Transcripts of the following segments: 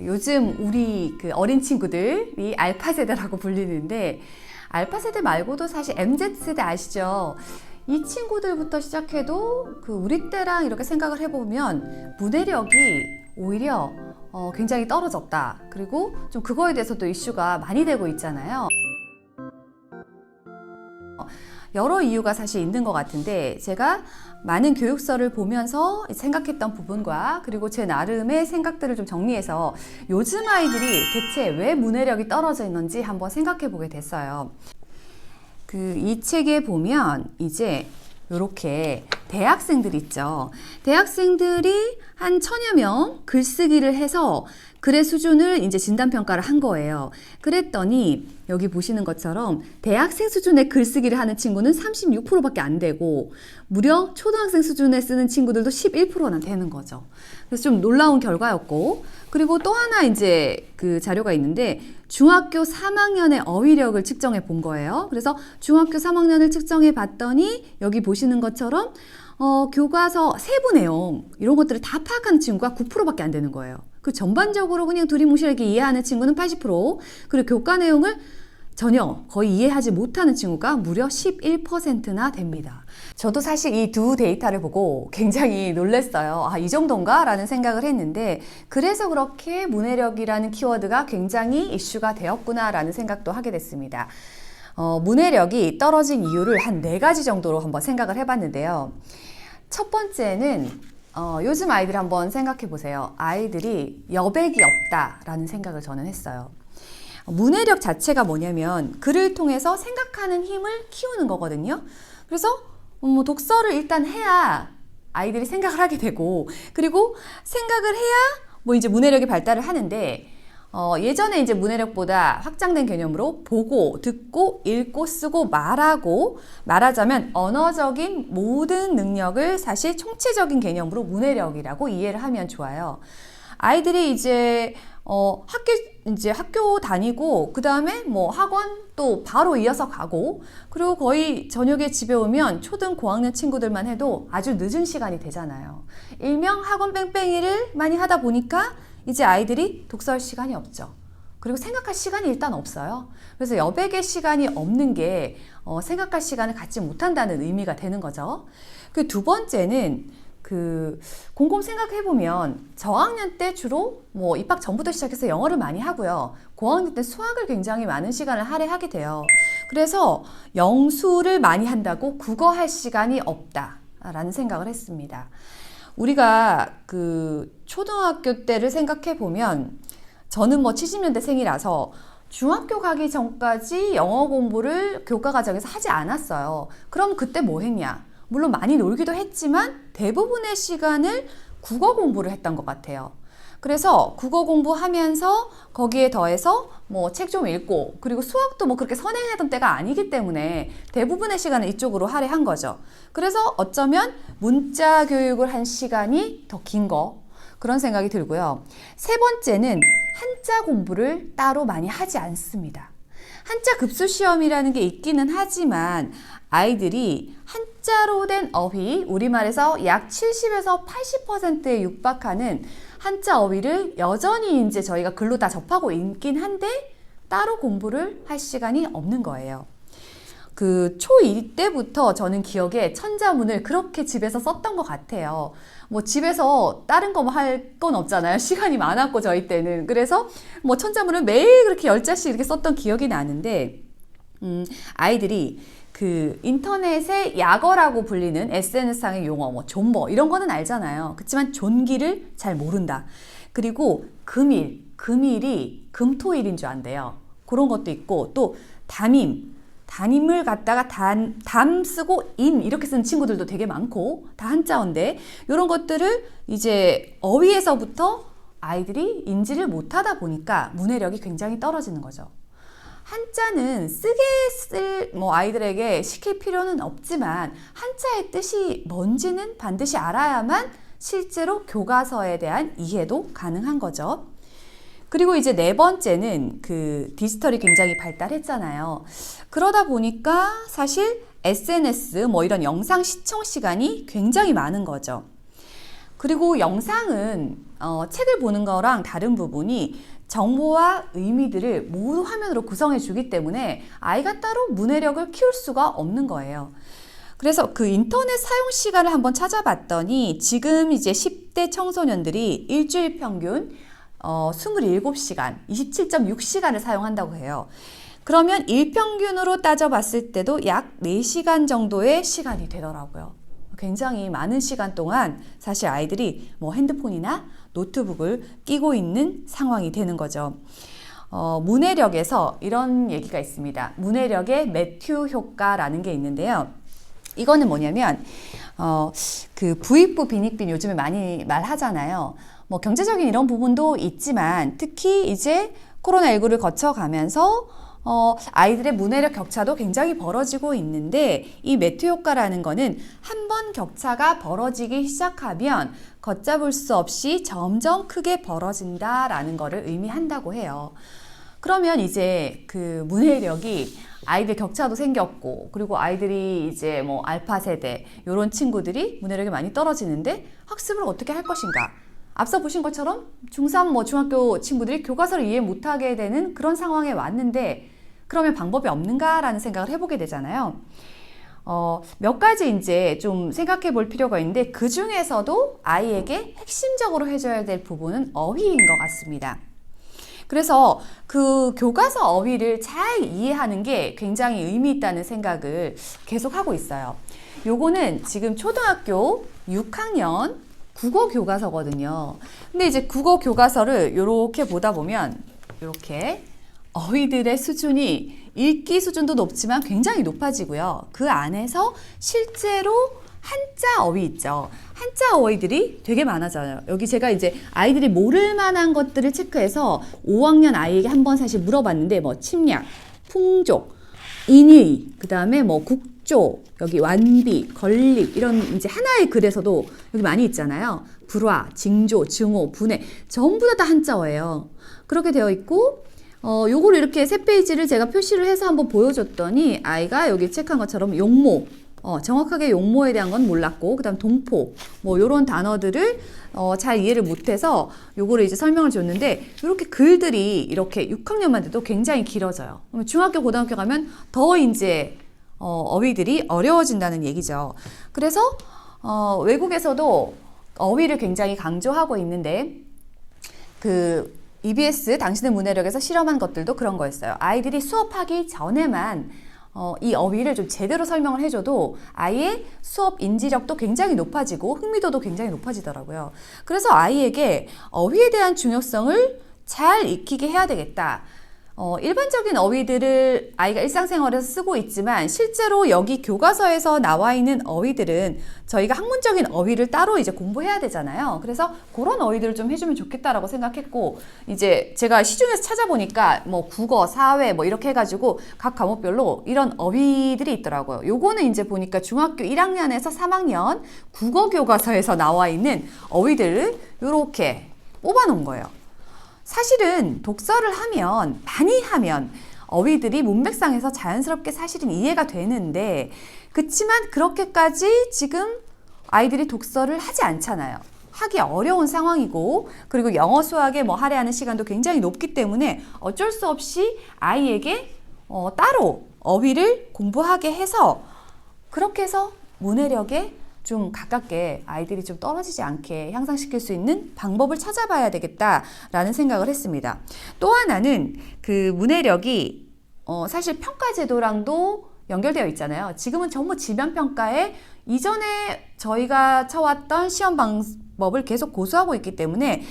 요즘 우리 그 어린 친구들이 알파 세대라고 불리는데, 알파 세대 말고도 사실 MZ 세대 아시죠? 이 친구들부터 시작해도 그 우리 때랑 이렇게 생각을 해보면 문해력이 오히려 굉장히 떨어졌다. 그리고 좀 그거에 대해서도 이슈가 많이 되고 있잖아요. 여러 이유가 사실 있는 것 같은데, 제가 많은 교육서를 보면서 생각했던 부분과 그리고 제 나름의 생각들을 좀 정리해서 요즘 아이들이 대체 왜 문해력이 떨어져 있는지 한번 생각해 보게 됐어요. 이 책에 보면 이제 이렇게 대학생들 있죠. 대학생들이 한 1000여 명 글쓰기를 해서 글의 수준을 이제 진단평가를 한 거예요. 그랬더니 여기 보시는 것처럼 대학생 수준의 글쓰기를 하는 친구는 36%밖에 안 되고 무려 초등학생 수준에 쓰는 친구들도 11%나 되는 거죠. 그래서 좀 놀라운 결과였고, 그리고 또 하나 이제 그 자료가 있는데 중학교 3학년의 어휘력을 측정해 본 거예요. 그래서 중학교 3학년을 측정해 봤더니 여기 보시는 것처럼 교과서 세부 내용 이런 것들을 다 파악하는 친구가 9%밖에 안 되는 거예요. 그 전반적으로 그냥 두리뭉실하게 이해하는 친구는 80%, 그리고 교과 내용을 전혀 거의 이해하지 못하는 친구가 무려 11%나 됩니다. 저도 사실 이 두 데이터를 보고 굉장히 놀랐어요. 이 정도인가? 라는 생각을 했는데, 그래서 그렇게 문해력이라는 키워드가 굉장히 이슈가 되었구나 라는 생각도 하게 됐습니다. 문해력이 떨어진 이유를 한 4가지 정도로 한번 생각을 해봤는데요. 첫 번째는 요즘 아이들 한번 생각해 보세요. 아이들이 여백이 없다라는 생각을 저는 했어요. 문해력 자체가 뭐냐면 글을 통해서 생각하는 힘을 키우는 거거든요. 그래서 독서를 일단 해야 아이들이 생각을 하게 되고, 그리고 생각을 해야 이제 문해력이 발달을 하는데, 예전에 이제 문해력보다 확장된 개념으로 보고, 듣고, 읽고, 쓰고, 말하자면 언어적인 모든 능력을 사실 총체적인 개념으로 문해력이라고 이해를 하면 좋아요. 아이들이 이제 학교 다니고, 그 다음에 학원 또 바로 이어서 가고, 그리고 거의 저녁에 집에 오면 초등 고학년 친구들만 해도 아주 늦은 시간이 되잖아요. 일명 학원 뺑뺑이를 많이 하다 보니까 이제 아이들이 독서할 시간이 없죠. 그리고 생각할 시간이 일단 없어요. 그래서 여백의 시간이 없는 게 생각할 시간을 갖지 못한다는 의미가 되는 거죠. 그 두 번째는 곰곰 생각해보면 저학년 때 주로 입학 전부터 시작해서 영어를 많이 하고요. 고학년 때 수학을 굉장히 많은 시간을 할애하게 돼요. 그래서 영수를 많이 한다고 국어 할 시간이 없다라는 생각을 했습니다. 우리가 초등학교 때를 생각해보면, 저는 70년대 생이라서 중학교 가기 전까지 영어 공부를 교과 과정에서 하지 않았어요. 그럼 그때 뭐 했냐? 물론 많이 놀기도 했지만 대부분의 시간을 국어 공부를 했던 것 같아요. 그래서 국어 공부하면서 거기에 더해서 책 좀 읽고, 그리고 수학도 그렇게 선행하던 때가 아니기 때문에 대부분의 시간을 이쪽으로 할애한 거죠. 그래서 어쩌면 문자 교육을 한 시간이 더 긴 그런 생각이 들고요. 세 번째는 한자 공부를 따로 많이 하지 않습니다. 한자 급수 시험이라는 게 있기는 하지만 아이들이 한자로 된 어휘, 우리말에서 약 70에서 80%에 육박하는 한자 어휘를 여전히 이제 저희가 글로 다 접하고 있긴 한데 따로 공부를 할 시간이 없는 거예요. 초2 때부터 저는 기억에 천자문을 그렇게 집에서 썼던 것 같아요. 집에서 다른 거 할 건 없잖아요. 시간이 많았고 저희 때는. 그래서 천자문을 매일 그렇게 10자씩 이렇게 썼던 기억이 나는데, 아이들이 인터넷의 약어라고 불리는 SNS상의 용어, 존버 이런 거는 알잖아요. 그렇지만 존기를 잘 모른다. 그리고 금일이 금토일인 줄 안대요. 그런 것도 있고, 또 담임을 갖다가 담 쓰고 임 이렇게 쓰는 친구들도 되게 많고, 다 한자어인데 이런 것들을 이제 어휘에서부터 아이들이 인지를 못하다 보니까 문해력이 굉장히 떨어지는 거죠. 한자는 쓰게 쓸 아이들에게 시킬 필요는 없지만 한자의 뜻이 뭔지는 반드시 알아야만 실제로 교과서에 대한 이해도 가능한 거죠. 그리고 이제 네 번째는 디지털이 굉장히 발달했잖아요. 그러다 보니까 사실 SNS 이런 영상 시청 시간이 굉장히 많은 거죠. 그리고 영상은 책을 보는 거랑 다른 부분이 정보와 의미들을 모두 화면으로 구성해 주기 때문에 아이가 따로 문해력을 키울 수가 없는 거예요. 그래서 그 인터넷 사용 시간을 한번 찾아봤더니 지금 이제 10대 청소년들이 일주일 평균 27시간, 27.6시간을 사용한다고 해요. 그러면 일평균으로 따져봤을 때도 약 4시간 정도의 시간이 되더라고요. 굉장히 많은 시간 동안 사실 아이들이 뭐 핸드폰이나 노트북을 끼고 있는 상황이 되는 거죠. 문해력에서 이런 얘기가 있습니다. 문해력의 매튜 효과라는 게 있는데요. 이거는 뭐냐면 그 부익부 빈익빈 요즘에 많이 말하잖아요. 뭐 경제적인 이런 부분도 있지만 특히 이제 코로나19를 거쳐가면서 아이들의 문해력 격차도 굉장히 벌어지고 있는데 이 매튜 효과라는 거는 한 번 격차가 벌어지기 시작하면 걷잡을 수 없이 점점 크게 벌어진다라는 거를 의미한다고 해요. 그러면 이제 그 문해력이 아이들 격차도 생겼고 그리고 아이들이 이제 뭐 알파 세대 이런 친구들이 문해력이 많이 떨어지는데 학습을 어떻게 할 것인가? 앞서 보신 것처럼 중3 뭐 중학교 친구들이 교과서를 이해 못하게 되는 그런 상황에 왔는데 그러면 방법이 없는가라는 생각을 해보게 되잖아요. 몇 가지 이제 좀 생각해 볼 필요가 있는데 그 중에서도 아이에게 핵심적으로 해줘야 될 부분은 어휘인 것 같습니다. 그래서 그 교과서 어휘를 잘 이해하는 게 굉장히 의미 있다는 생각을 계속 하고 있어요. 요거는 지금 초등학교 6학년 국어 교과서거든요. 근데 이제 국어 교과서를 이렇게 보다 보면 이렇게 어휘들의 수준이 읽기 수준도 높지만 굉장히 높아지고요. 그 안에서 실제로 한자 어휘 있죠. 한자 어휘들이 되게 많아져요. 여기 제가 이제 아이들이 모를 만한 것들을 체크해서 5학년 아이에게 한번 사실 물어봤는데 뭐 침략, 풍족, 인의, 그 다음에 뭐 국조, 여기 완비, 건립 이런 이제 하나의 글에서도 여기 많이 있잖아요. 불화, 징조, 증오, 분해 전부 다 한자어예요. 그렇게 되어 있고 요거를 이렇게 세 페이지를 제가 표시를 해서 한번 보여줬더니 아이가 여기 체크한 것처럼 용모, 정확하게 용모에 대한 건 몰랐고 그 다음 동포 뭐 요런 단어들을 잘 이해를 못해서 요거를 이제 설명을 줬는데 이렇게 글들이 이렇게 6학년만 돼도 굉장히 길어져요. 중학교 고등학교 가면 더 이제 어휘들이 어려워진다는 얘기죠. 그래서 외국에서도 어휘를 굉장히 강조하고 있는데 그 EBS 당신의 문해력에서 실험한 것들도 그런 거였어요. 아이들이 수업하기 전에만 이 어휘를 좀 제대로 설명을 해줘도 아이의 수업 인지력도 굉장히 높아지고 흥미도도 굉장히 높아지더라고요. 그래서 아이에게 어휘에 대한 중요성을 잘 익히게 해야 되겠다. 일반적인 어휘들을 아이가 일상생활에서 쓰고 있지만 실제로 여기 교과서에서 나와 있는 어휘들은 저희가 학문적인 어휘를 따로 이제 공부해야 되잖아요. 그래서 그런 어휘들을 좀 해주면 좋겠다라고 생각했고 이제 제가 시중에서 찾아보니까 뭐 국어, 사회 뭐 이렇게 해가지고 각 과목별로 이런 어휘들이 있더라고요. 요거는 이제 보니까 중학교 1학년에서 3학년 국어 교과서에서 나와 있는 어휘들을 이렇게 뽑아놓은 거예요. 사실은 독서를 하면 많이 하면 어휘들이 문맥상에서 자연스럽게 사실은 이해가 되는데 그치만 그렇게까지 지금 아이들이 독서를 하지 않잖아요. 하기 어려운 상황이고 그리고 영어 수학에 뭐 할애하는 시간도 굉장히 높기 때문에 어쩔 수 없이 아이에게 따로 어휘를 공부하게 해서 그렇게 해서 문해력에 좀 가깝게 아이들이 좀 떨어지지 않게 향상시킬 수 있는 방법을 찾아봐야 되겠다라는 생각을 했습니다. 또 하나는 그 문해력이 사실 평가제도랑도 연결되어 있잖아요. 지금은 전부 지면평가에 이전에 저희가 쳐왔던 시험 방법을 계속 고수하고 있기 때문에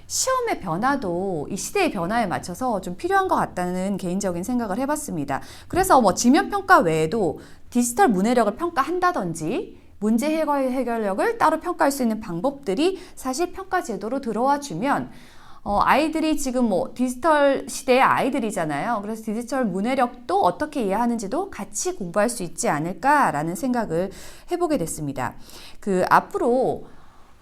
시험의 변화도 이 시대의 변화에 맞춰서 좀 필요한 것 같다는 개인적인 생각을 해봤습니다. 그래서 뭐 지면평가 외에도 디지털 문해력을 평가한다든지 문제 해결력을 따로 평가할 수 있는 방법들이 사실 평가 제도로 들어와 주면 아이들이 지금 뭐 디지털 시대의 아이들이잖아요. 그래서 디지털 문해력도 어떻게 이해하는지도 같이 공부할 수 있지 않을까라는 생각을 해보게 됐습니다. 그 앞으로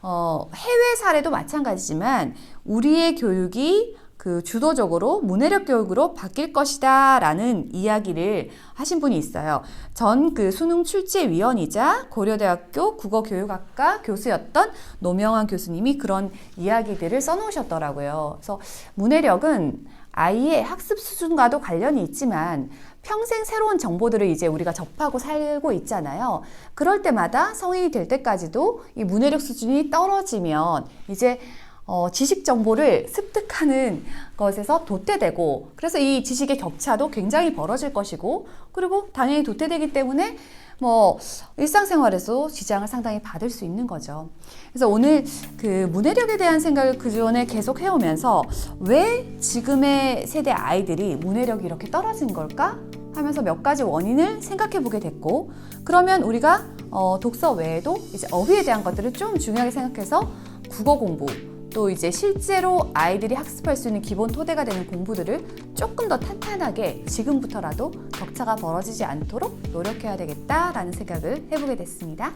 해외 사례도 마찬가지지만 우리의 교육이 그 주도적으로 문해력 교육으로 바뀔 것이다 라는 이야기를 하신 분이 있어요. 전 그 수능 출제위원이자 고려대학교 국어교육학과 교수였던 노명환 교수님이 그런 이야기들을 써놓으셨더라고요. 그래서 문해력은 아이의 학습 수준과도 관련이 있지만 평생 새로운 정보들을 이제 우리가 접하고 살고 있잖아요. 그럴 때마다 성인이 될 때까지도 이 문해력 수준이 떨어지면 이제 지식 정보를 습득하는 것에서 도태되고, 그래서 이 지식의 격차도 굉장히 벌어질 것이고, 그리고 당연히 도태되기 때문에 일상생활에서 지장을 상당히 받을 수 있는 거죠. 그래서 오늘 그 문해력에 대한 생각을 그전에 계속 해오면서 왜 지금의 세대 아이들이 문해력이 이렇게 떨어진 걸까 하면서 몇 가지 원인을 생각해 보게 됐고, 그러면 우리가 독서 외에도 이제 어휘에 대한 것들을 좀 중요하게 생각해서 국어 공부, 또 이제 실제로 아이들이 학습할 수 있는 기본 토대가 되는 공부들을 조금 더 탄탄하게 지금부터라도 격차가 벌어지지 않도록 노력해야 되겠다라는 생각을 해보게 됐습니다.